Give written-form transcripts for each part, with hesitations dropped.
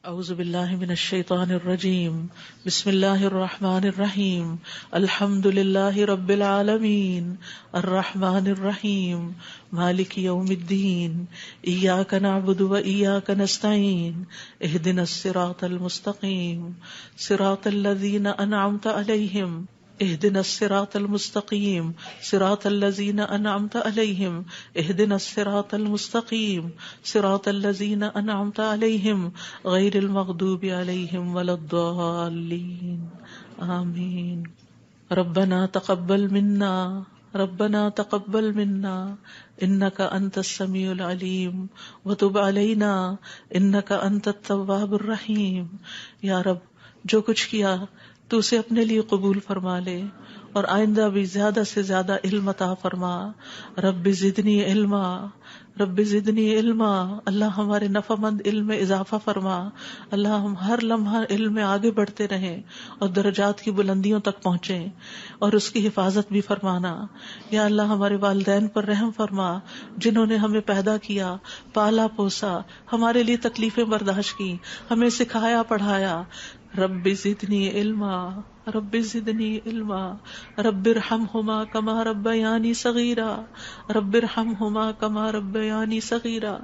اعوذ باللہ من الشیطان الرجیم بسم اللہ الرحمن الرحیم الحمد للہ رب العالمین الرحمن الرحیم مالک یوم الدین ایاک نعبد و ایاک نستعین اہدنا الصراط المستقیم صراط الذین انعمت علیہم اهدنا الصراط المستقیم صراط الذین انعمت علیہم اهدنا الصراط المستقیم صراط الذین انعمت علیہم غیر المغضوب علیہم ولا الضالین آمین۔ ربنا تقبل منا انک انت السمیع العلیم وتب علینا انک انت التواب الرحیم۔ یا رب، جو کچھ کیا تو اسے اپنے لیے قبول فرما لے اور آئندہ بھی زیادہ سے زیادہ علم عطا فرما۔ رب زدنی علما، اللہ ہمارے نفع مند علم میں اضافہ فرما۔ اللہ ہم ہر لمحہ علم میں آگے بڑھتے رہیں اور درجات کی بلندیوں تک پہنچیں اور اس کی حفاظت بھی فرمانا۔ یا اللہ ہمارے والدین پر رحم فرما، جنہوں نے ہمیں پیدا کیا، پالا پوسا، ہمارے لیے تکلیفیں برداشت کی، ہمیں سکھایا پڑھایا۔ رب زدنی علما رب ارحمہما کما ربیانی صغیرا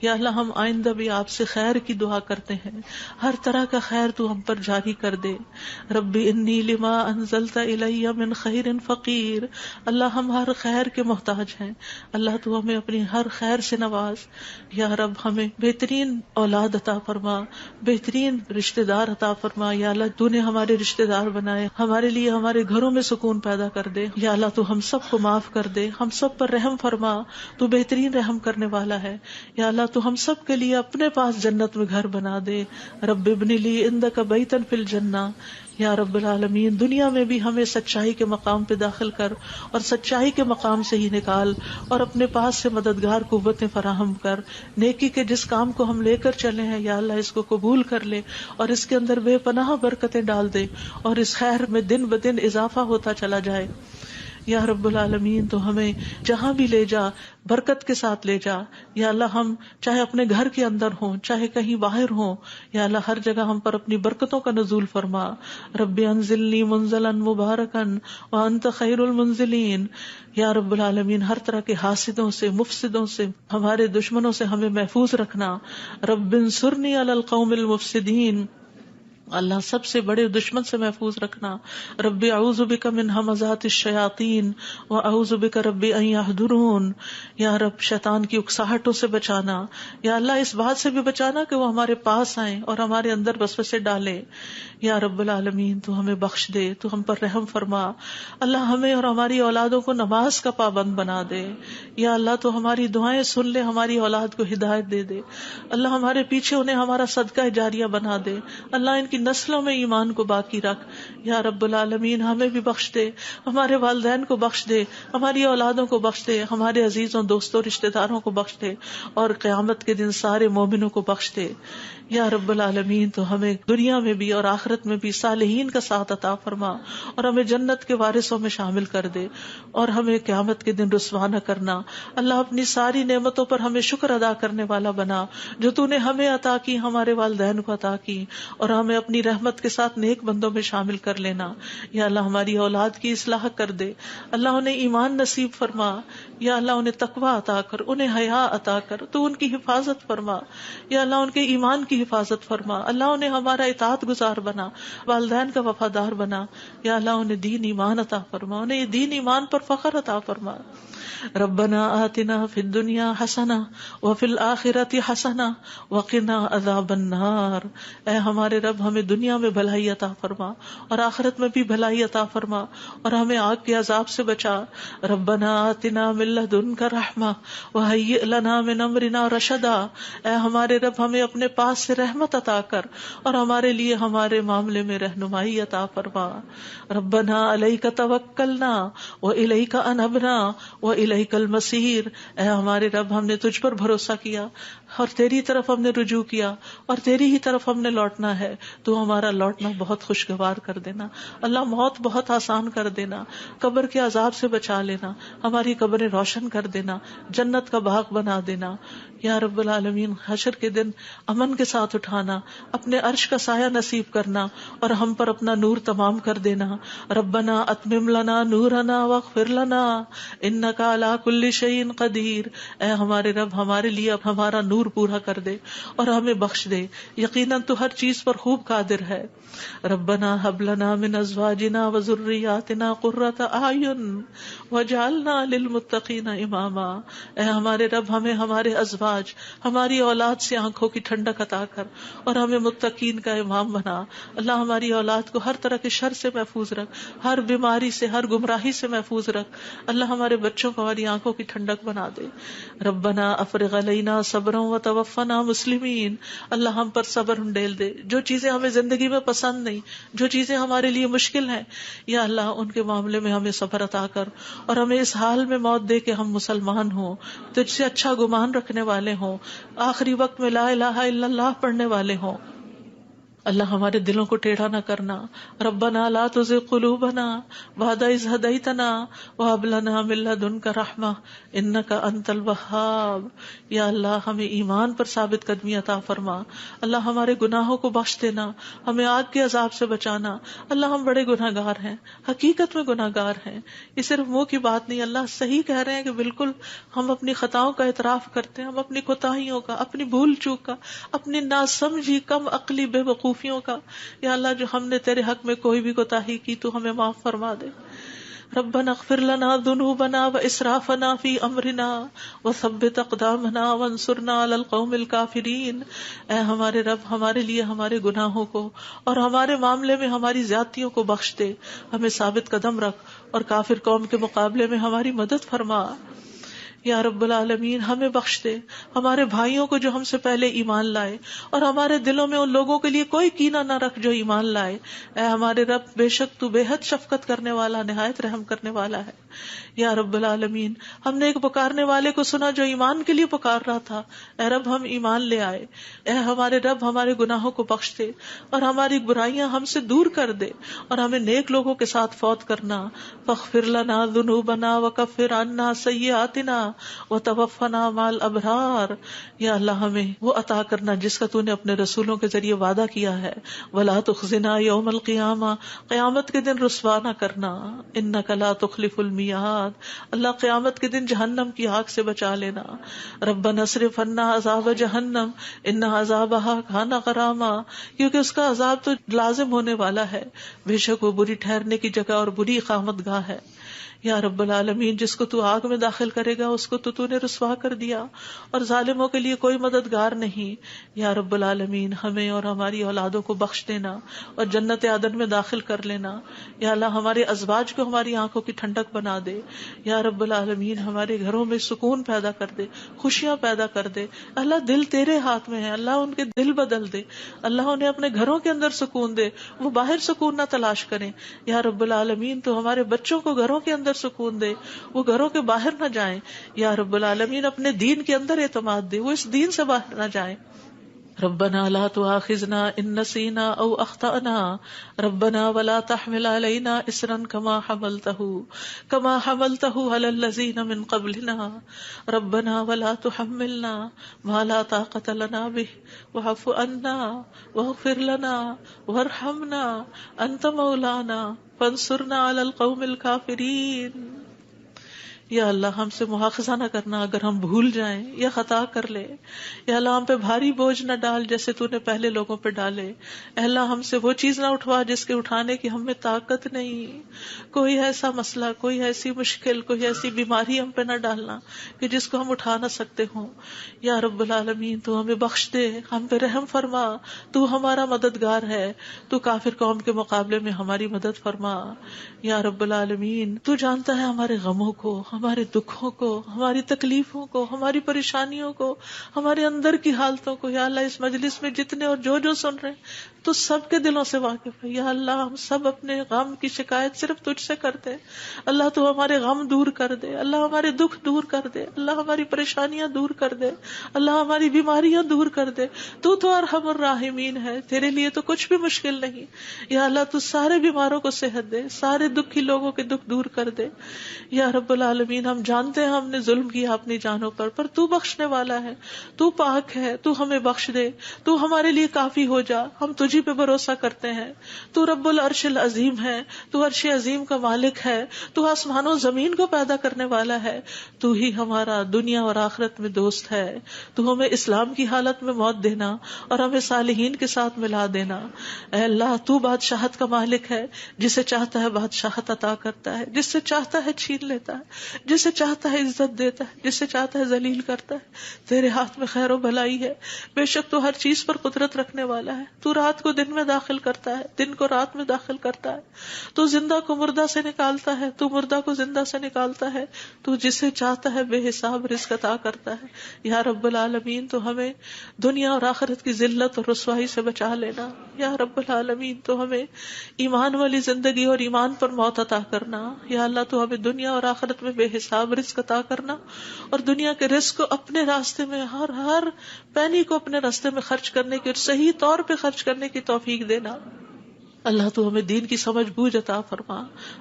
یا اللہ ہم آئندہ بھی آپ سے خیر کی دعا کرتے ہیں، ہر طرح کا خیر تو ہم پر جاری کر دے۔ رب انی لما انزلت الی من خیر فقیر، اللہ ہم ہر خیر کے محتاج ہیں، اللہ تو ہمیں اپنی ہر خیر سے نواز۔ یا رب ہمیں بہترین اولاد عطا فرما، بہترین رشتہ دار عطا فرما۔ یا اللہ تو نے ہمارے رشتہ دار بنائے، ہمارے لیے ہمارے گھروں میں سکون پیدا کر دے۔ یا اللہ تو ہم سب کو معاف کر دے، ہم سب پر رحم فرما، تو بہترین رحم کرنے والا ہے۔ یا اللہ تو ہم سب کے لیے اپنے پاس جنت میں گھر بنا دے۔ رب ابن لی عندک بیتا فی الجنہ، یا رب العالمین دنیا میں بھی ہمیں سچائی کے مقام پہ داخل کر اور سچائی کے مقام سے ہی نکال، اور اپنے پاس سے مددگار قوتیں فراہم کر۔ نیکی کے جس کام کو ہم لے کر چلے ہیں یا اللہ اس کو قبول کر لے اور اس کے اندر بے پناہ برکتیں ڈال دے اور اس خیر میں دن بدن اضافہ ہوتا چلا جائے۔ یا رب العالمین تو ہمیں جہاں بھی لے جا برکت کے ساتھ لے جا۔ یا اللہ ہم چاہے اپنے گھر کے اندر ہوں چاہے کہیں باہر ہوں، یا اللہ ہر جگہ ہم پر اپنی برکتوں کا نزول فرما۔ رب انزلنی منزلا مبارکا وانت خیر المنزلین۔ یا رب العالمین ہر طرح کے حاسدوں سے، مفسدوں سے، ہمارے دشمنوں سے ہمیں محفوظ رکھنا۔ رب انصرنی علی القوم المفسدین، اللہ سب سے بڑے دشمن سے محفوظ رکھنا۔ رب اعوذ بک من ہمزات الشیاطین واعوذ بک رب ان یحضرون، یا رب شیطان کی اکساہٹوں سے بچانا، یا اللہ اس بات سے بھی بچانا کہ وہ ہمارے پاس آئیں اور ہمارے اندر وسوسے ڈالیں۔ یا رب العالمین تو ہمیں بخش دے، تو ہم پر رحم فرما۔ اللہ ہمیں اور ہماری اولادوں کو نماز کا پابند بنا دے۔ یا اللہ تو ہماری دعائیں سن لے، ہماری اولاد کو ہدایت دے دے۔ اللہ ہمارے پیچھے انہیں ہمارا صدقہ جاریہ بنا دے۔ اللہ ان کی نسلوں میں ایمان کو باقی رکھ۔ یا رب العالمین ہمیں بھی بخش دے، ہمارے والدین کو بخش دے، ہماری اولادوں کو بخش دے، ہمارے عزیزوں دوستوں رشتہ داروں کو بخش دے، اور قیامت کے دن سارے مومنوں کو بخش دے۔ یا رب العالمین تو ہمیں دنیا میں بھی اور آخرت میں بھی صالحین کا ساتھ عطا فرما، اور ہمیں جنت کے وارثوں میں شامل کر دے، اور ہمیں قیامت کے دن رسوا نہ کرنا۔ اللہ اپنی ساری نعمتوں پر ہمیں شکر ادا کرنے والا بنا، جو تو نے ہمیں عطا کی، ہمارے والدین کو عطا کی، اور ہمیں اپنی رحمت کے ساتھ نیک بندوں میں شامل کر لینا۔ یا اللہ ہماری اولاد کی اصلاح کر دے، اللہ انہیں ایمان نصیب فرما، یا اللہ انہیں تقوی عطا کر، انہیں حیا عطا کر، تو ان کی حفاظت فرما۔ یا اللہ ان کے ایمان کی حفاظت فرما، اللہ انہیں ہمارا اطاعت گزار بنا، والدین کا وفادار بنا۔ یا اللہ انہیں دین ایمان عطا فرما، انہیں یہ دین ایمان پر فخر عطا فرما۔ ربنا آتنا فی الدنیا حسنہ وفی الآخرۃ حسنہ وقنا عذاب النار۔ اے ہمارے رب ہمیں دنیا میں بھلائی عطا فرما اور آخرت میں بھی بھلائی عطا فرما، اور ہمیں آگ کے عذاب سے بچا۔ ربنا آتنا من لدنک رحمہ وہیئ لنا من امرنا رشدا۔ اے ہمارے رب ہمیں اپنے پاس سے رحمت عطا کر اور ہمارے لیے ہمارے معاملے میں رہنمائی عطا فرما۔ ربنا علیک توکلنا والیک انبنا والیک المصیر۔ اے ہمارے رب ہم نے تجھ پر بھروسہ کیا، اور تیری طرف ہم نے رجوع کیا اور تیری ہی طرف ہم نے لوٹنا ہے، تو ہمارا لوٹنا بہت خوشگوار کر دینا. اللہ موت بہت آسان کر دینا، قبر کے عذاب سے بچا لینا، ہماری قبریں روشن کر دینا، جنت کا باغ بنا دینا. یا رب العالمین حشر کے دن امن کے ساتھ اٹھانا، اپنے عرش کا سایہ نصیب کرنا اور ہم پر اپنا نور تمام کر دینا. ربنا اتمم لنا نورنا واغفر لنا انک علی کل شیء قدیر. اے ہمارے رب ہمارے لیے اب ہمارا نور پورا کر دے اور ہمیں بخش دے، یقیناً تو ہر چیز پر خوب قادر ہے. ربنا هب لنا من ازواجنا وذرياتنا قرة اعین واجعلنا للمتقین اماما. اے ہمارے رب ہمیں ہمارے ازواج، ہماری اولاد سے آنکھوں کی ٹھنڈک عطا کر اور ہمیں متقین کا امام بنا. اللہ ہماری اولاد کو ہر طرح کے شر سے محفوظ رکھ، ہر بیماری سے، ہر گمراہی سے محفوظ رکھ. اللہ ہمارے بچوں کو ہماری آنکھوں کی ٹھنڈک بنا دے. ربنا افرغ علینا صبرا وتوفنا مسلمین. اللہ ہم پر صبر انڈیل دے. جو چیزیں ہمیں زندگی میں پسند نہیں، جو چیزیں ہمارے لیے مشکل ہیں، یا اللہ ان کے معاملے میں ہمیں صبر عطا کر اور ہمیں اس حال میں موت دے کہ ہم مسلمان ہوں، تجھ سے اچھا گمان رکھنے والے ہوں، آخری وقت میں لا الہ الا اللہ پڑھنے والے ہوں. اللہ ہمارے دلوں کو ٹیڑھا نہ کرنا. ربنا لا تزغ قلوبنا بعد اذ ہدیتنا وہب لنا من لدنک رحمہ انک انت الوہاب. یا اللہ ہمیں ایمان پر ثابت قدمی عطا فرما. اللہ ہمارے گناہوں کو بخش دینا، ہمیں آگ کے عذاب سے بچانا. اللہ ہم بڑے گناہ گار ہیں، حقیقت میں گناہ گار ہیں، یہ صرف منہ کی بات نہیں. اللہ صحیح کہہ رہے ہیں کہ بالکل ہم اپنی خطاؤں کا اعتراف کرتے ہیں، ہم اپنی کوتاہیوں کا، اپنی بھول چوک کا، اپنی ناسمجھی کم عقلی بے وقوفیوں کا. یا اللہ جو ہم نے تیرے حق میں کوئی بھی کوتاہی کی تو ہمیں معاف فرما دے. ربنا اغفر لنا ذنوبنا واسرافنا فی امرنا وثبت اقدامنا وانصرنا علی القوم الکافرین. اے ہمارے رب ہمارے لیے ہمارے گناہوں کو اور ہمارے معاملے میں ہماری زیادتیوں کو بخش دے، ہمیں ثابت قدم رکھ اور کافر قوم کے مقابلے میں ہماری مدد فرما. یا رب العالمین ہمیں بخش دے، ہمارے بھائیوں کو جو ہم سے پہلے ایمان لائے، اور ہمارے دلوں میں ان لوگوں کے لیے کوئی کینہ نہ رکھ جو ایمان لائے. اے ہمارے رب بے شک تو بے حد شفقت کرنے والا، نہایت رحم کرنے والا ہے. یا رب العالمین ہم نے ایک پکارنے والے کو سنا جو ایمان کے لیے پکار رہا تھا. اے رب ہم ایمان لے آئے. اے ہمارے رب ہمارے گناہوں کو بخش دے اور ہماری برائیاں ہم سے دور کر دے اور ہمیں نیک لوگوں کے ساتھ فوت کرنا. فاغفر لنا ذنوبنا وکفر عنا سیئاتنا وتوفنا مع الابرار. یا اللہ ہمیں وہ عطا کرنا جس کا تو نے اپنے رسولوں کے ذریعے وعدہ کیا ہے. ولا تخزنا یوم القیامہ، قیامت کے دن رسوا نہ کرنا. انک لا تخلف المیعاد، اللہ قیامت کے دن جہنم کی آگ سے بچا لینا. ربنا اصرف عنا عذاب جہنم ان عذابها کان غراما، کیونکہ اس کا عذاب تو لازم ہونے والا ہے، بے شک وہ بری ٹھہرنے کی جگہ اور بری اقامت گاہ ہے. یا رب العالمین جس کو تو آگ میں داخل کرے گا اس کو تو نے رسوا کر دیا، اور ظالموں کے لیے کوئی مددگار نہیں. یا رب العالمین ہمیں اور ہماری اولادوں کو بخش دینا اور جنت عدن میں داخل کر لینا. یا اللہ ہمارے ازواج کو ہماری آنکھوں کی ٹھنڈک بنا دے. یا رب العالمین ہمارے گھروں میں سکون پیدا کر دے، خوشیاں پیدا کر دے. اللہ دل تیرے ہاتھ میں ہے، اللہ ان کے دل بدل دے، اللہ انہیں اپنے گھروں کے اندر سکون دے، وہ باہر سکون نہ تلاش کریں. یا رب العالمین تو ہمارے بچوں کو گھروں کے اندر سکون دے، وہ گھروں کے باہر نہ جائیں. یا رب العالمین اپنے دین کے اندر اعتماد دے، وہ اس دین سے باہر نہ جائیں. ربنا لا تؤاخذنا ان نسينا او اخطأنا ربنا ولا تحمل علينا اصرا كما حملته على الذين من قبلنا ربنا ولا تحملنا ما لا طاقة لنا به واعف عنا واغفر لنا وارحمنا انت مولانا فانصرنا على القوم الكافرين. یا اللہ ہم سے مواخذہ نہ کرنا اگر ہم بھول جائیں یا خطا کر لے. یا اللہ ہم پہ بھاری بوجھ نہ ڈال جیسے تو نے پہلے لوگوں پہ ڈالے. اے اللہ ہم سے وہ چیز نہ اٹھوا جس کے اٹھانے کی ہم میں طاقت نہیں. کوئی ایسا مسئلہ، کوئی ایسی مشکل، کوئی ایسی بیماری ہم پہ نہ ڈالنا کہ جس کو ہم اٹھا نہ سکتے ہوں. یا رب العالمین تو ہمیں بخش دے، ہم پہ رحم فرما، تو ہمارا مددگار ہے، تو کافر قوم کے مقابلے میں ہماری مدد فرما. یا رب العالمین تو جانتا ہے ہمارے غموں کو، ہم ہمارے دکھوں کو، ہماری تکلیفوں کو، ہماری پریشانیوں کو، ہمارے اندر کی حالتوں کو یا اللہ اس مجلس میں جتنے اور جو سن رہے ہیں تو سب کے دلوں سے واقف ہے یا اللہ. ہم سب اپنے غم کی شکایت صرف تجھ سے کرتے ہیں. اللہ تو ہمارے غم دور کر دے، اللہ ہمارے دکھ دور کر دے، اللہ ہماری پریشانیاں دور کر دے، اللہ ہماری بیماریاں دور کر دے. تو ارحم الراحمین ہے، تیرے لیے تو کچھ بھی مشکل نہیں. یا اللہ تو سارے بیماروں کو صحت دے، سارے دکھی لوگوں کے دکھ دور کر دے. یا رب العالمین ہم جانتے ہیں ہم نے ظلم کیا اپنی جانوں پر تو بخشنے والا ہے، تو پاک ہے، تو ہمیں بخش دے، تو ہمارے لیے کافی ہو جا. ہم تجھی پہ بھروسہ کرتے ہیں. تو رب العرش العظیم ہے، تو عرش عظیم کا مالک ہے، تو آسمانوں زمین کو پیدا کرنے والا ہے. تو ہی ہمارا دنیا اور آخرت میں دوست ہے. تو ہمیں اسلام کی حالت میں موت دینا اور ہمیں صالحین کے ساتھ ملا دینا. اے اللہ تو بادشاہت کا مالک ہے، جسے چاہتا ہے بادشاہت عطا کرتا ہے، جس سے چاہتا ہے چھین لیتا ہے، جسے چاہتا ہے عزت دیتا ہے، جسے چاہتا ہے ذلیل کرتا ہے. تیرے ہاتھ میں خیر و بھلائی ہے. بے شک تو ہر چیز پر قدرت رکھنے والا ہے. تو رات کو دن میں داخل کرتا ہے، دن کو رات میں داخل کرتا ہے. تو زندہ کو مردہ سے نکالتا ہے، تو مردہ کو زندہ سے نکالتا ہے. تو جسے چاہتا ہے بے حساب رزق عطا کرتا ہے. یا رب العالمین تو ہمیں دنیا اور آخرت کی ذلت اور رسوائی سے بچا لینا. یا رب العالمین تو ہمیں ایمان والی زندگی اور ایمان پر موت عطا کرنا. یا اللہ تو ہمیں دنیا اور آخرت میں بے حساب رزق عطا کرنا اور دنیا کے رزق کو اپنے راستے میں ہر پینی کو اپنے راستے میں خرچ کرنے کی اور صحیح طور پہ خرچ کرنے کی توفیق دینا. اللہ تو ہمیں دین کی سمجھ بوجھ عطا فرما.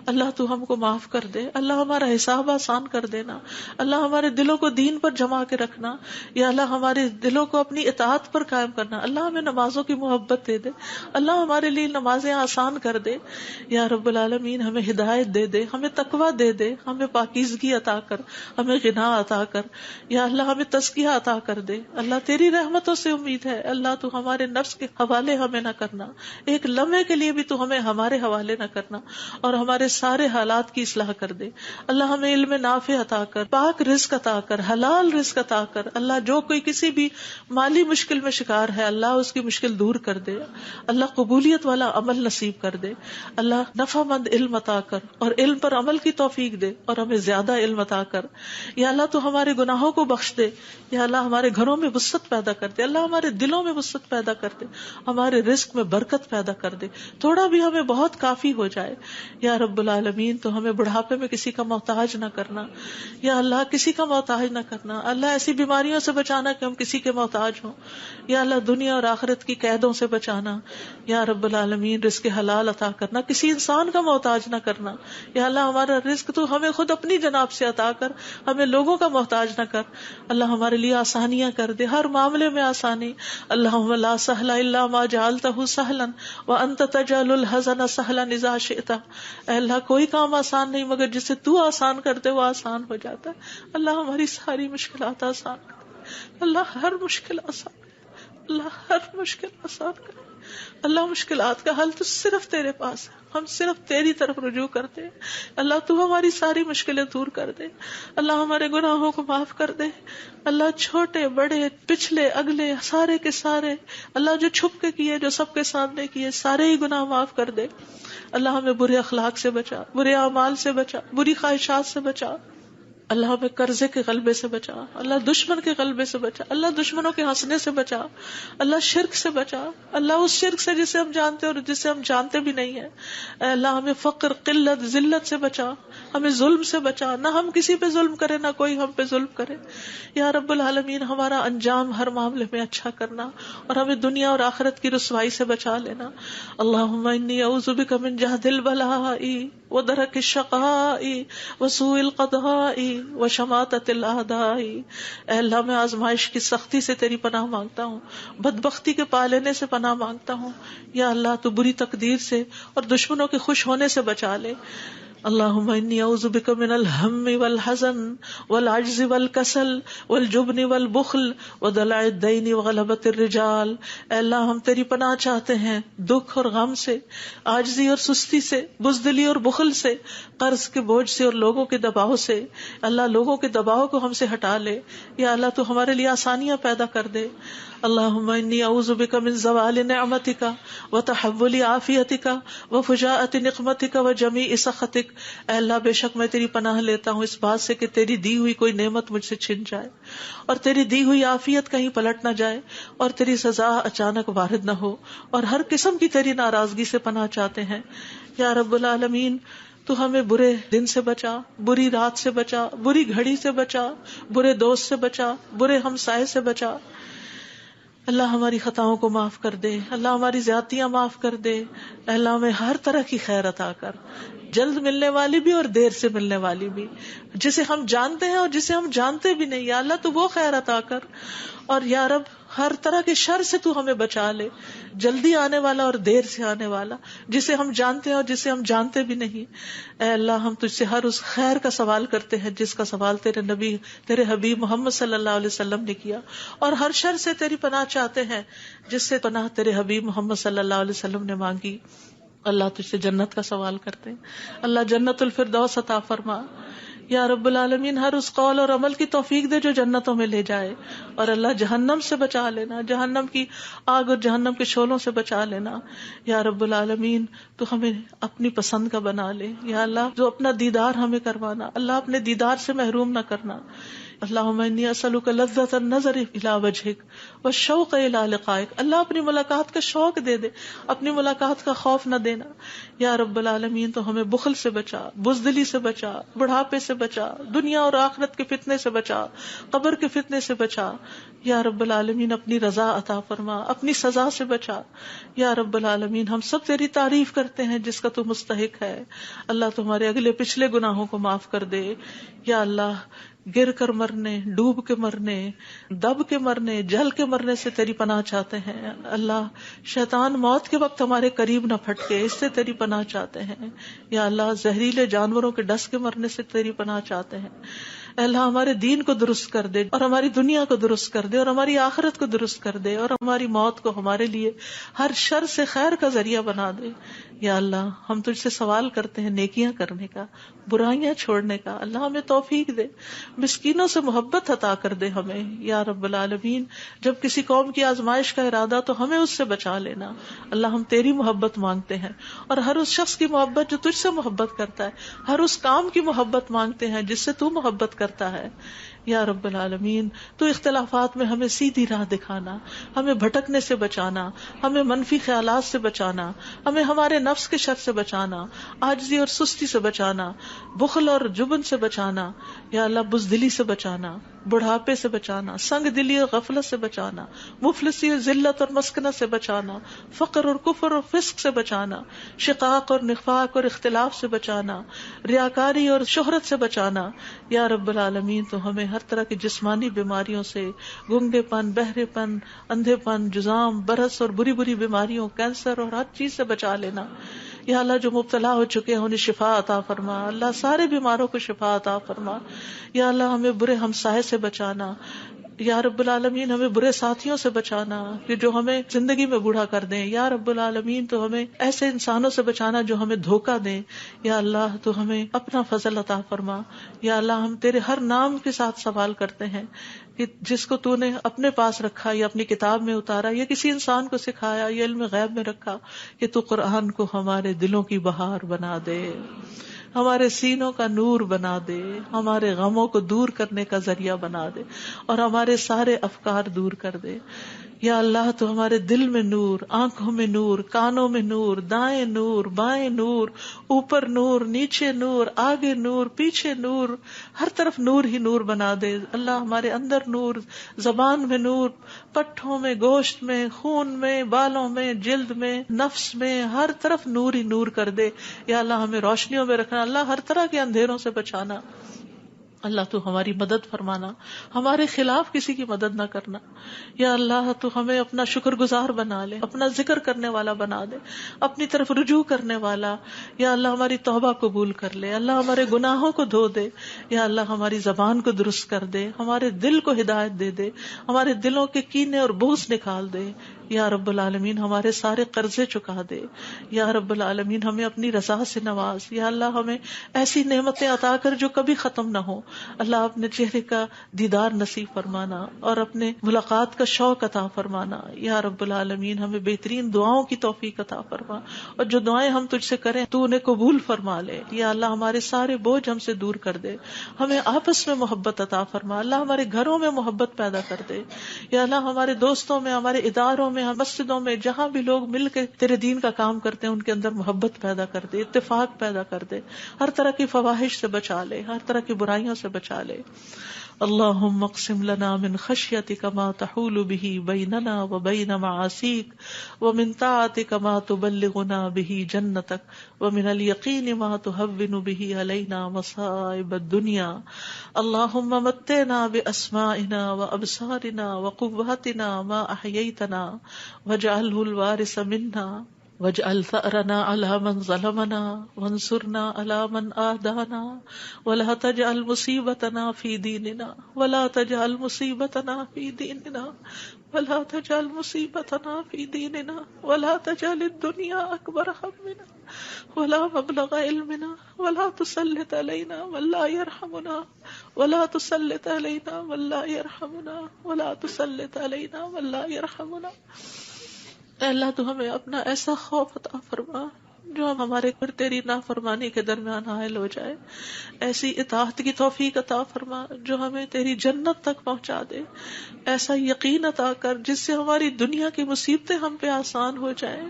اللہ تو ہم کو معاف کر دے. اللہ ہمارا حساب آسان کر دینا. اللہ ہمارے دلوں کو دین پر جما کے رکھنا. یا اللہ ہمارے دلوں کو اپنی اطاعت پر قائم کرنا. اللہ ہمیں نمازوں کی محبت دے دے. اللہ ہمارے لیے نمازیں آسان کر دے. یا رب العالمین ہمیں ہدایت دے دے، ہمیں تقویٰ دے دے، ہمیں پاکیزگی عطا کر، ہمیں غنا عطا کر. یا اللہ ہمیں تزکیہ عطا کر دے. اللہ تیری رحمتوں سے امید ہے. اللہ تو ہمارے نفس کے حوالے ہمیں نہ کرنا. ایک لمحے کے لیے بھی تو ہمیں ہمارے حوالے نہ کرنا اور ہمارے سارے حالات کی اصلاح کر دے. اللہ ہمیں علم نافع عطا کر، پاک رزق عطا کر، حلال رزق عطا کر. اللہ جو کوئی کسی بھی مالی مشکل میں شکار ہے اللہ اس کی مشکل دور کر دے. اللہ قبولیت والا عمل نصیب کر دے. اللہ نفع مند علم عطا کر اور علم پر عمل کی توفیق دے اور ہمیں زیادہ علم عطا کر. یا اللہ تو ہمارے گناہوں کو بخش دے. یا اللہ ہمارے گھروں میں وسعت پیدا کر دے. اللہ ہمارے دلوں میں وسعت پیدا کر دے. ہمارے رزق میں برکت پیدا کر دے. تھوڑا بھی ہمیں بہت کافی ہو جائے. یا رب العالمین تو ہمیں بڑھاپے میں کسی کا محتاج نہ کرنا. یا اللہ کسی کا محتاج نہ کرنا. اللہ ایسی بیماریوں سے بچانا کہ ہم کسی کے محتاج ہوں. یا اللہ دنیا اور آخرت کی قیدوں سے بچانا. یا رب العالمین رزق حلال عطا کرنا، کسی انسان کا محتاج نہ کرنا. یا اللہ ہمارا رزق تو ہمیں خود اپنی جناب سے عطا کر، ہمیں لوگوں کا محتاج نہ کر. اللہ ہمارے لیے آسانیاں کر دے، ہر معاملے میں آسانی. اللہم لا سہل الا ما جعلتہ سہلا وانت تجعل الحزن سہلا اذا شئت. اے اللہ کوئی کام آسان نہیں مگر جسے تو آسان کرتے وہ آسان ہو جاتا ہے. اللہ ہماری ساری مشکلات آسان کر. اللہ ہر مشکل آسان کر. اللہ ہر مشکل آسان کر. اللہ مشکلات کا حل تو صرف تیرے پاس ہے. ہم صرف تیری طرف رجوع کرتے ہیں. اللہ تو ہماری ساری مشکلیں دور کر دے. اللہ ہمارے گناہوں کو معاف کر دے. اللہ چھوٹے بڑے پچھلے اگلے سارے کے سارے اللہ جو چھپ کے کیے جو سب کے سامنے کیے سارے ہی گناہ معاف کر دے. اللہ ہمیں برے اخلاق سے بچا، برے اعمال سے بچا، بری خواہشات سے بچا. اللہ ہمیں قرضے کے غلبے سے بچا. اللہ دشمن کے غلبے سے بچا. اللہ دشمنوں کے ہنسنے سے بچا. اللہ شرک سے بچا. اللہ اس شرک سے جسے ہم جانتے اور جسے ہم جانتے بھی نہیں ہیں. اے اللہ ہمیں فقر، قلت، ذلت سے بچا. ہمیں ظلم سے بچا. نہ ہم کسی پہ ظلم کرے نہ کوئی ہم پہ ظلم کرے. یا رب العالمین ہمارا انجام ہر معاملے میں اچھا کرنا اور ہمیں دنیا اور آخرت کی رسوائی سے بچا لینا. اللہم انی اعوذ بک من جہد البلاء ودرک الشقاء وسوء القضاء وشماتۃ الاعداء. اے اللہ میں آزمائش کی سختی سے تیری پناہ مانگتا ہوں، بدبختی کے پا لینے سے پناہ مانگتا ہوں. یا اللہ تو بری تقدیر سے اور دشمنوں کے خوش ہونے سے بچا لے. اللہم انی اعوذ بک من الہم والحزن والعجز والکسل والجبن والبخل ودلع الدین وغلبۃ الرجال. اے اللہ ہم تیری پناہ چاہتے ہیں دکھ اور غم سے، عاجزی اور سستی سے، بزدلی اور بخل سے، قرض کے بوجھ سے اور لوگوں کے دباؤ سے. اللہ لوگوں کے دباؤ کو ہم سے ہٹا لے. یا اللہ تو ہمارے لیے آسانیاں پیدا کر دے. اللہم انی اعوذ بک من زوال نعمتک وتحول عافیتک وفجاءۃ نقمتک وجمیع سخطک. اے اللہ بے شک میں تیری پناہ لیتا ہوں اس بات سے کہ تیری دی ہوئی کوئی نعمت مجھ سے چھن جائے اور تیری دی ہوئی عافیت کہیں پلٹ نہ جائے اور تیری سزا اچانک وارد نہ ہو، اور ہر قسم کی تیری ناراضگی سے پناہ چاہتے ہیں یا رب العالمین. تو ہمیں برے دن سے بچا، بری رات سے بچا، بری گھڑی سے بچا، برے دوست سے بچا، برے ہمسائے سے بچا. اللہ ہماری خطاؤں کو معاف کر دے، اللہ ہماری زیادتیاں معاف کر دے. اللہ ہمیں ہر طرح کی خیر عطا کر، جلد ملنے والی بھی اور دیر سے ملنے والی بھی، جسے ہم جانتے ہیں اور جسے ہم جانتے بھی نہیں. یا اللہ تو وہ خیر عطا کر، اور یا رب ہر طرح کے شر سے تو ہمیں بچا لے، جلدی آنے والا اور دیر سے آنے والا، جسے ہم جانتے ہیں اور جسے ہم جانتے بھی نہیں. اے اللہ ہم تجھ سے ہر اس خیر کا سوال کرتے ہیں جس کا سوال تیرے نبی، تیرے حبیب محمد صلی اللہ علیہ وسلم نے کیا، اور ہر شر سے تیری پناہ چاہتے ہیں جس سے پناہ تیرے حبیب محمد صلی اللہ علیہ وسلم نے مانگی. اللہ تجھ سے جنت کا سوال کرتے ہیں، اللہ جنت الفردوس عطا فرما. یا رب العالمین ہر اس قول اور عمل کی توفیق دے جو جنتوں میں لے جائے، اور اللہ جہنم سے بچا لینا، جہنم کی آگ اور جہنم کے شعلوں سے بچا لینا. یا رب العالمین تو ہمیں اپنی پسند کا بنا لے. یا اللہ جو اپنا دیدار ہمیں کروانا، اللہ اپنے دیدار سے محروم نہ کرنا. اللہم انی اسألک لذۃ النظر الی وجہک والشوق الی لقائک. اللہ اپنی ملاقات کا شوق دے دے، اپنی ملاقات کا خوف نہ دینا. یا رب العالمین تو ہمیں بخل سے بچا، بزدلی سے بچا، بڑھاپے سے بچا، دنیا اور آخرت کے فتنے سے بچا، قبر کے فتنے سے بچا. یا رب العالمین اپنی رضا عطا فرما، اپنی سزا سے بچا. یا رب العالمین ہم سب تیری تعریف کرتے ہیں جس کا تو مستحق ہے. اللہ تمہارے اگلے پچھلے گناہوں کو معاف کر دے. یا اللہ گر کر مرنے، ڈوب کے مرنے، دب کے مرنے، جل کے مرنے سے تیری پناہ چاہتے ہیں. اللہ شیطان موت کے وقت ہمارے قریب نہ پھٹکے، اس سے تیری پناہ چاہتے ہیں. یا اللہ زہریلے جانوروں کے ڈس کے مرنے سے تیری پناہ چاہتے ہیں. اے اللہ ہمارے دین کو درست کر دے، اور ہماری دنیا کو درست کر دے، اور ہماری آخرت کو درست کر دے، اور ہماری موت کو ہمارے لیے ہر شر سے خیر کا ذریعہ بنا دے. یا اللہ ہم تجھ سے سوال کرتے ہیں نیکیاں کرنے کا، برائیاں چھوڑنے کا. اللہ ہمیں توفیق دے، مسکینوں سے محبت عطا کر دے ہمیں. یا رب العالمین جب کسی قوم کی آزمائش کا ارادہ تو ہمیں اس سے بچا لینا. اللہ ہم تیری محبت مانگتے ہیں، اور ہر اس شخص کی محبت جو تجھ سے محبت کرتا ہے، ہر اس کام کی محبت مانگتے ہیں جس سے تو محبت کرتا ہے. یا رب العالمین تو اختلافات میں ہمیں سیدھی راہ دکھانا، ہمیں بھٹکنے سے بچانا، ہمیں منفی خیالات سے بچانا، ہمیں ہمارے نفس کے شر سے بچانا، عاجزی اور سستی سے بچانا، بخل اور جبن سے بچانا. یا اللہ بزدلی سے بچانا، بڑھاپے سے بچانا، سنگ دلی اور غفلت سے بچانا، مفلسی اور ذلت اور مسکنت سے بچانا، فقر اور کفر اور فسق سے بچانا، شقاق اور نفاق اور اختلاف سے بچانا، ریاکاری اور شہرت سے بچانا. یا رب العالمین تو ہمیں ہر طرح کی جسمانی بیماریوں سے، گنگے پن، بہرے پن، اندھے پن، جزام، برس اور بری بری بیماریوں، کینسر اور ہر چیز سے بچا لینا. یا اللہ جو مبتلا ہو چکے ہیں انہیں شفا عطا فرما. اللہ سارے بیماروں کو شفا عطا فرما. یا اللہ ہمیں برے ہمسائے سے بچانا. یا رب العالمین ہمیں برے ساتھیوں سے بچانا کہ جو ہمیں زندگی میں بوڑھا کر دیں. یا رب العالمین تو ہمیں ایسے انسانوں سے بچانا جو ہمیں دھوکہ دیں. یا اللہ تو ہمیں اپنا فضل عطا فرما. یا اللہ ہم تیرے ہر نام کے ساتھ سوال کرتے ہیں کہ جس کو تو نے اپنے پاس رکھا یا اپنی کتاب میں اتارا یا کسی انسان کو سکھایا یا علم غیب میں رکھا، کہ تو قرآن کو ہمارے دلوں کی بہار بنا دے، ہمارے سینوں کا نور بنا دے، ہمارے غموں کو دور کرنے کا ذریعہ بنا دے، اور ہمارے سارے افکار دور کر دے. یا اللہ تو ہمارے دل میں نور، آنکھوں میں نور، کانوں میں نور، دائیں نور، بائیں نور، اوپر نور، نیچے نور، آگے نور، پیچھے نور، ہر طرف نور ہی نور بنا دے. اللہ ہمارے اندر نور، زبان میں نور، پٹھوں میں، گوشت میں، خون میں، بالوں میں، جلد میں، نفس میں، ہر طرف نور ہی نور کر دے. یا اللہ ہمیں روشنیوں میں رکھنا، اللہ ہر طرح کے اندھیروں سے بچانا. اللہ تو ہماری مدد فرمانا، ہمارے خلاف کسی کی مدد نہ کرنا. یا اللہ تو ہمیں اپنا شکر گزار بنا لے، اپنا ذکر کرنے والا بنا دے، اپنی طرف رجوع کرنے والا. یا اللہ ہماری توبہ قبول کر لے، اللہ ہمارے گناہوں کو دھو دے. یا اللہ ہماری زبان کو درست کر دے، ہمارے دل کو ہدایت دے دے، ہمارے دلوں کے کینے اور بغض نکال دے. یا رب العالمین ہمارے سارے قرضے چکا دے. یا رب العالمین ہمیں اپنی رضا سے نواز. یا اللہ ہمیں ایسی نعمتیں عطا کر جو کبھی ختم نہ ہو. اللہ اپنے چہرے کا دیدار نصیب فرمانا اور اپنے ملاقات کا شوق عطا فرمانا. یا رب العالمین ہمیں بہترین دعاؤں کی توفیق عطا فرما, اور جو دعائیں ہم تجھ سے کریں تو انہیں قبول فرما لے. یا اللہ ہمارے سارے بوجھ ہم سے دور کر دے, ہمیں آپس میں محبت عطا فرما. اللہ ہمارے گھروں میں محبت پیدا کر دے. یا اللہ ہمارے دوستوں میں, ہمارے اداروں میں, مسجدوں میں, جہاں بھی لوگ مل کے تیرے دین کا کام کرتے ہیں ان کے اندر محبت پیدا کر دے, اتفاق پیدا کر دے, ہر طرح کی فواحش سے بچا لے, ہر طرح کی برائیوں سے بچا لے. اللہم اقسم لنا من خشیتک ما تحول به بیننا وبین معاصیک ومن طاعتک ما تبلغنا به جنتک ومن الیقین ما تهون به علینا مصائب الدنیا. اللہم متعنا باسمائنا وابصارنا وقواتنا ما احییتنا واجعله الوارث منا واجعل ثأرنا على من ظلمنا وانصرنا على من آدانا ولا تجعل مصيبتنا في ديننا ولا تجعل مصيبتنا في ديننا ولا تجعل مصيبتنا في ديننا ولا تجعل الدنيا أكبر همنا ولا مبلغ علمنا ولا تسلط علينا من لا يرحمنا ولا تسلط علينا من لا يرحمنا ولا تسلط علينا من لا يرحمنا. اے اللہ تو ہمیں اپنا ایسا خوف عطا فرما جو ہم ہمارے اور تیری نافرمانی کے درمیان حائل ہو جائے, ایسی اطاعت کی توفیق عطا فرما جو ہمیں تیری جنت تک پہنچا دے, ایسا یقین عطا کر جس سے ہماری دنیا کی مصیبتیں ہم پہ آسان ہو جائیں.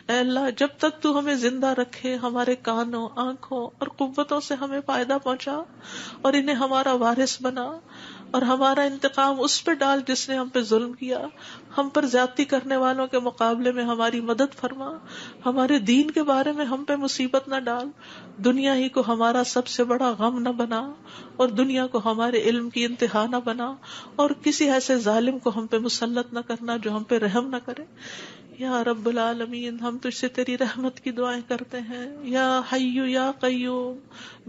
اے اللہ جب تک تو ہمیں زندہ رکھے ہمارے کانوں, آنکھوں اور قوتوں سے ہمیں فائدہ پہنچا اور انہیں ہمارا وارث بنا, اور ہمارا انتقام اس پہ ڈال جس نے ہم پہ ظلم کیا. ہم پر زیادتی کرنے والوں کے مقابلے میں ہماری مدد فرما. ہمارے دین کے بارے میں ہم پہ مصیبت نہ ڈال. دنیا ہی کو ہمارا سب سے بڑا غم نہ بنا, اور دنیا کو ہمارے علم کی انتہا نہ بنا, اور کسی ایسے ظالم کو ہم پہ مسلط نہ کرنا جو ہم پہ رحم نہ کرے. یا رب العالمین ہم تجھ سے تیری رحمت کی دعائیں کرتے ہیں. یا حی یا قیوم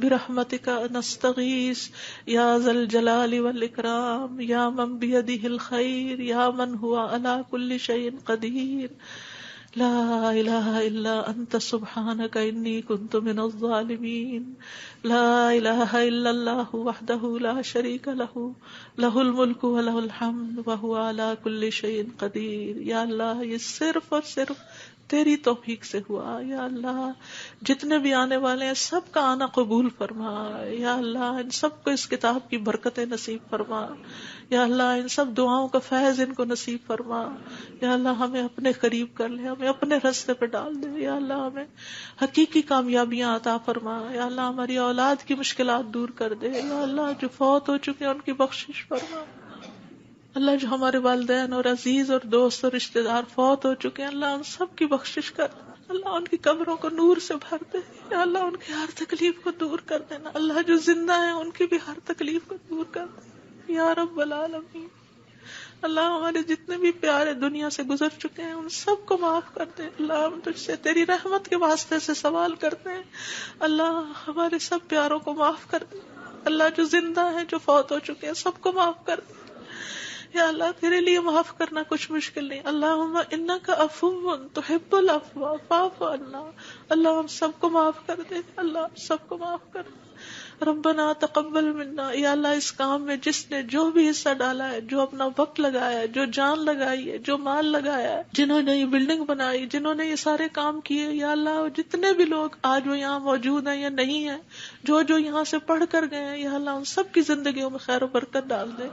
برحمتک نستغیث یا ذا الجلال والاکرام یا من بیدہ الخیر یا من ہوا علی کل شیء قدیر. لا الہ الا انت سبحانک انی کنت من الظالمین. لا الہ الا اللہ وحدہ لا شریک لہ لہ الملک ولہ الحمد وہو علی کل شیء قدیر. یا اللہ یہ صرف اور صرف تیری توفیق سے ہوا. یا اللہ جتنے بھی آنے والے ہیں سب کا آنا قبول فرما. یا اللہ ان سب کو اس کتاب کی برکتیں نصیب فرما. یا اللہ ان سب دعاؤں کا فیض ان کو نصیب فرما. یا اللہ ہمیں اپنے قریب کر لے, ہمیں اپنے راستے پہ ڈال دے. یا اللہ ہمیں حقیقی کامیابیاں عطا فرما. یا اللہ ہماری اولاد کی مشکلات دور کر دے. یا اللہ جو فوت ہو چکے ہیں ان کی بخشش فرما. اللہ جو ہمارے والدین اور عزیز اور دوست اور رشتہ دار فوت ہو چکے ہیں اللہ ان سب کی بخشش کر. اللہ ان کی قبروں کو نور سے بھر دے. یا اللہ ان کی ہر تکلیف کو دور کر دینا. اللہ جو زندہ ہیں ان کی بھی ہر تکلیف کو دور کر دے. یا رب العالمین اللہ ہمارے جتنے بھی پیارے دنیا سے گزر چکے ہیں ان سب کو معاف کر دے. اللہ ہم تجھ سے تیری رحمت کے واسطے سے سوال کرتے ہیں, اللہ ہمارے سب پیاروں کو معاف کر دے. اللہ جو زندہ ہیں جو فوت ہو چکے ہیں سب کو معاف کر دے. یا اللہ تیرے لیے معاف کرنا کچھ مشکل نہیں. اللہم انک عفو تحب العفو فاعف عنا. اللہ ہم سب کو معاف کر دے. اللہ سب کو معاف کر دے. ربنا تقبل منا. یا اللہ اس کام میں جس نے جو بھی حصہ ڈالا ہے, جو اپنا وقت لگایا ہے, جو جان لگائی ہے, جو مال لگایا ہے, جنہوں نے یہ بلڈنگ بنائی, جنہوں نے یہ سارے کام کیے, یا اللہ جتنے بھی لوگ آج وہ یہاں موجود ہیں یا نہیں ہیں, جو یہاں سے پڑھ کر گئے ہیں, یا اللہ ان سب کی زندگیوں میں خیر و برکت ڈال دے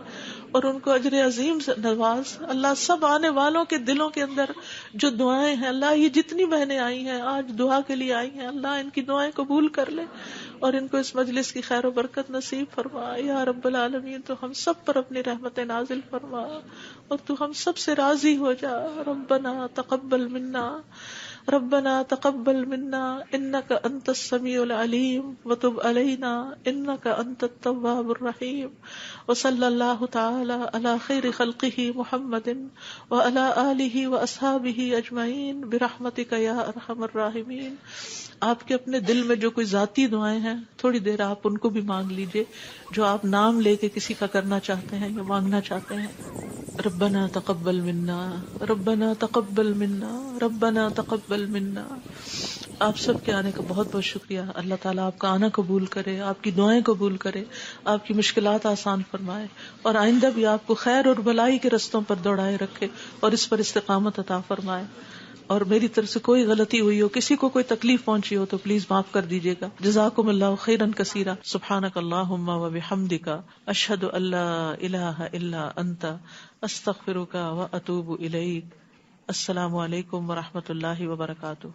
اور ان کو اجر عظیم سے نواز. اللہ سب آنے والوں کے دلوں کے اندر جو دعائیں ہیں, اللہ یہ جتنی بہنیں آئی ہیں آج دعا کے لیے آئی ہیں, اللہ ان کی دعائیں قبول کر لے اور ان کو اس مجلس کی خیر و برکت نصیب فرما. یا رب العالمین تو ہم سب پر اپنی رحمت نازل فرما اور تو ہم سب سے راضی ہو جا. ربنا تقبل منا ربنا تقبل منا انك انت السميع العليم وتب علينا انك انت التواب الرحيم وصلى الله تعالى على خير خلقه محمد وعلى آلہ واصحابہ اجمعین برحمتک یا ارحم الراحمین. آپ کے اپنے دل میں جو کوئی ذاتی دعائیں ہیں تھوڑی دیر آپ ان کو بھی مانگ لیجئے، جو آپ نام لے کے کسی کا کرنا چاہتے ہیں یا مانگنا چاہتے ہیں. ربنا تقبل منا، ربنا تقبل منا، ربنا تقبل منا. آپ سب کے آنے کا بہت بہت شکریہ. اللہ تعالیٰ آپ کا آنا قبول کرے، آپ کی دعائیں قبول کرے، آپ کی مشکلات آسان فرمائے، اور آئندہ بھی آپ کو خیر اور بھلائی کے رستوں پر دوڑائے رکھے اور اس پر استقامت عطا فرمائے. اور میری طرف سے کوئی غلطی ہوئی ہو، کسی کو کوئی تکلیف پہنچی ہو تو پلیز معاف کر دیجیے گا. جزاکم اللہ خیرا کثیرا. سبحانک اللہم و بحمدک، اشہد ان لا الہ الا انت، استغفرک و اتوب الیک. السلام علیکم و رحمۃ اللہ وبرکاتہ.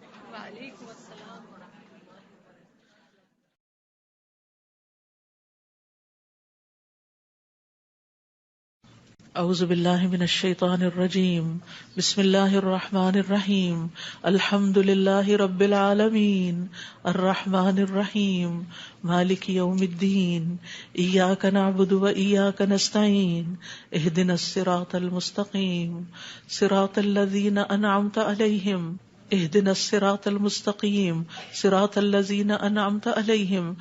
اعوذ باللہ من الشیطان الرجیم. بسم اللہ الرحمن الرحیم. الحمد للہ رب العالمین الرحمن الرحیم مالک یوم الدین. ایاک نعبد و ایاک نستعین. اہدنا الصراط المستقیم صراط الذین انعمت علیہم. اہدنا الصراط المستقیم صراط الذین انعمت علیہم